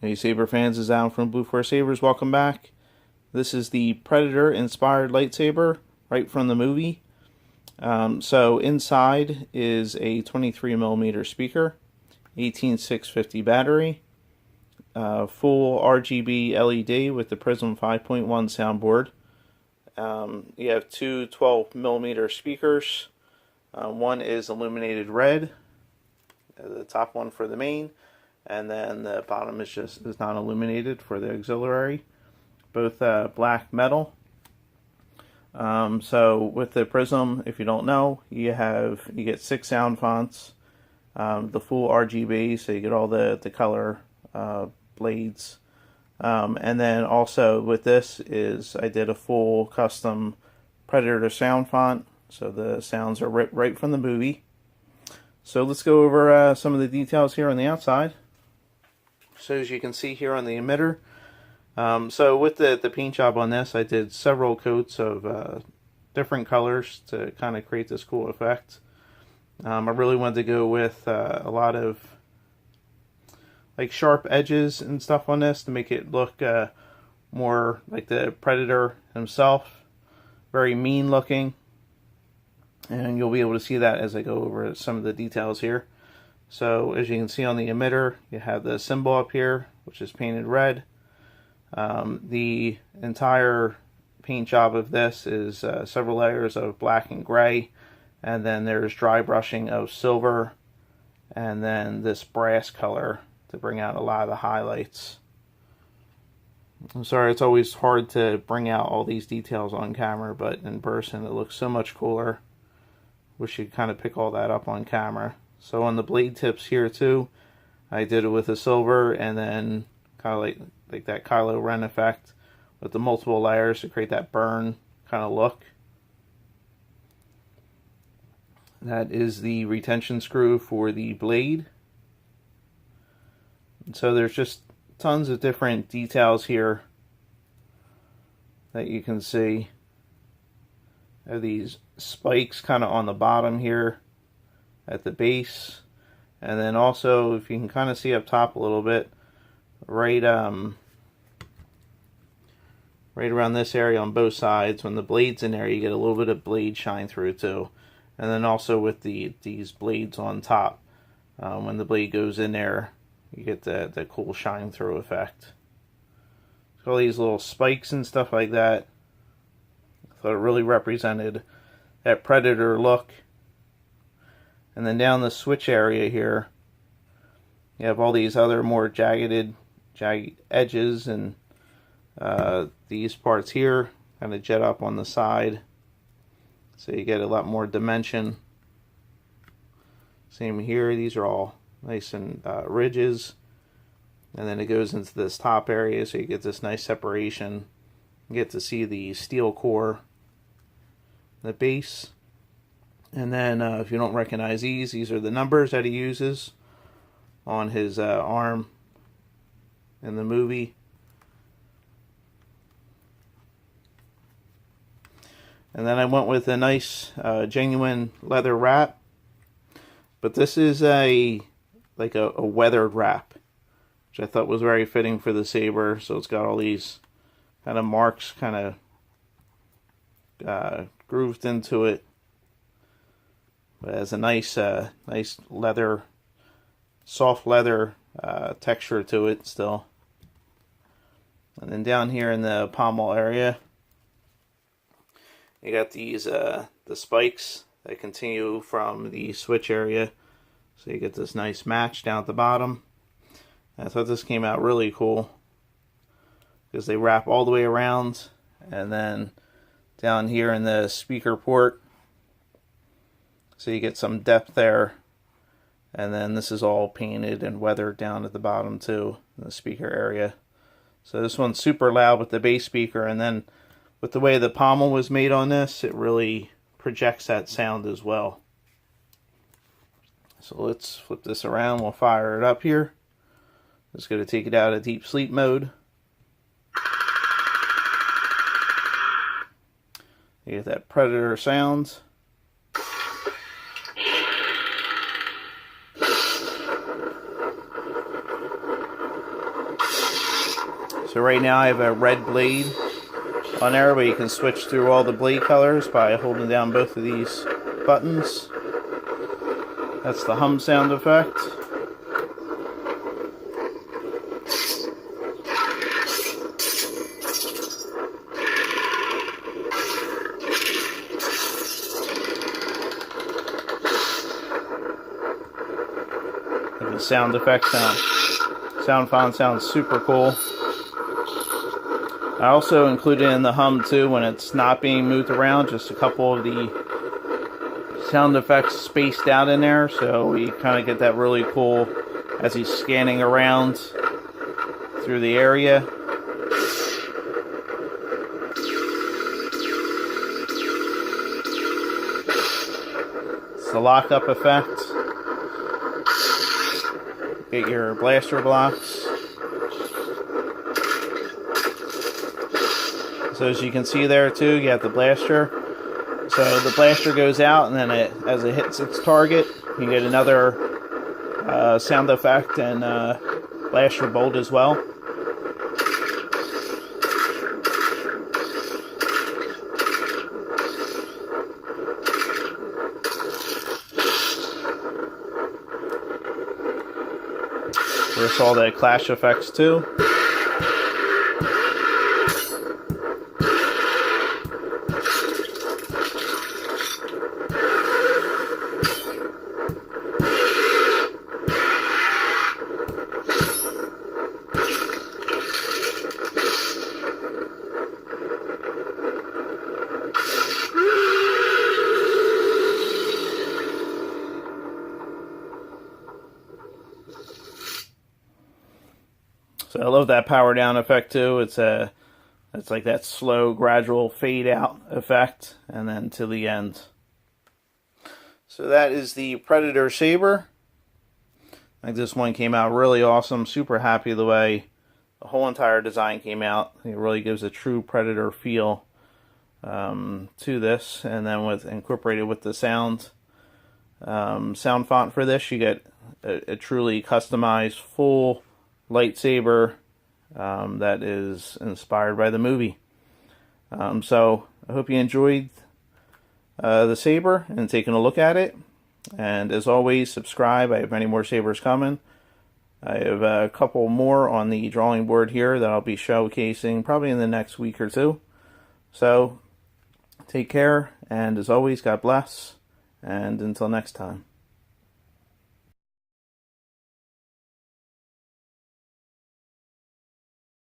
Hey Saber fans, is Alan from Blue Force Sabers. Welcome back. This is the Predator-inspired lightsaber right from the movie. So inside is a 23mm speaker, 18650 battery, full RGB LED with the Prizm 5.1 soundboard. You have two 12mm speakers. One is illuminated red, the top one for the main, and then the bottom is not illuminated for the auxiliary. Both black metal. So with the Prizm, if you don't know, you get 6 sound fonts, the full RGB, so you get all the color blades. And then also with this I did a full custom Predator sound font, so the sounds are right from the movie. So let's go over some of the details here on the outside. So as you can see here on the emitter, so with the paint job on this, I did several coats of different colors to kind of create this cool effect. I really wanted to go with a lot of like sharp edges and stuff on this to make it look more like the Predator himself. Very mean looking. And you'll be able to see that as I go over some of the details here. So as you can see on the emitter, you have the symbol up here, which is painted red. The entire paint job of this is several layers of black and gray, and then there's dry brushing of silver, and then this brass color to bring out a lot of the highlights. I'm sorry, it's always hard to bring out all these details on camera, but in person it looks so much cooler. Wish you'd kind of pick all that up on camera. So on the blade tips here too, I did it with a silver, and then kind of like that Kylo Ren effect with the multiple layers to create that burn kind of look. That is the retention screw for the blade. And so there's just tons of different details here that you can see. There are these spikes kind of on the bottom here at the base, and then also if you can kind of see up top a little bit, right around this area on both sides, when the blade's in there, you get a little bit of blade shine through too. And then also with these blades on top, when the blade goes in there, you get the cool shine through effect. So all these little spikes and stuff like that, I thought it really represented that Predator look. And then down the switch area here, you have all these other more jagged edges, and these parts here kind of jet up on the side, so you get a lot more dimension. Same here, these are all nice and ridges, and then it goes into this top area, so you get this nice separation. You get to see the steel core, the base. And then if you don't recognize these are the numbers that he uses on his arm in the movie. And then I went with a nice genuine leather wrap, but this is like a weathered wrap, which I thought was very fitting for the saber. So it's got all these kind of marks kind of grooved into it. But it has a nice leather, soft leather texture to it still. And then down here in the pommel area, you got these the spikes that continue from the switch area, so you get this nice match down at the bottom. And I thought this came out really cool because they wrap all the way around, and then down here in the speaker port, so you get some depth there. And then this is all painted and weathered down at the bottom too, in the speaker area. So this one's super loud with the bass speaker, and then with the way the pommel was made on this, it really projects that sound as well. So let's flip this around, we'll fire it up here. Just going to take it out of deep sleep mode. You get that Predator sound. So right now I have a red blade on there, but you can switch through all the blade colors by holding down both of these buttons. That's the hum sound effect. And the sound effect sound. Soundfont sounds super cool. I also included in the hum too, when it's not being moved around, just a couple of the sound effects spaced out in there, so you kind of get that really cool as he's scanning around through the area. It's the lockup effect. Get your blaster blocks. So as you can see there too, you have the blaster. So the blaster goes out, and then as it hits its target, you get another sound effect and blaster bolt as well. There's all the clash effects too. So I love that power down effect too. It's like that slow, gradual fade out effect, and then to the end. So that is the Predator Saber. I think this one came out really awesome. Super happy the way the whole entire design came out. It really gives a true Predator feel to this, and then incorporated with the sound font for this, you get a truly customized full lightsaber that is inspired by the movie. So I hope you enjoyed the saber and taking a look at it. And as always, subscribe. I have many more sabers coming. I have a couple more on the drawing board here that I'll be showcasing probably in the next week or two. So take care, and as always, God bless, and until next time.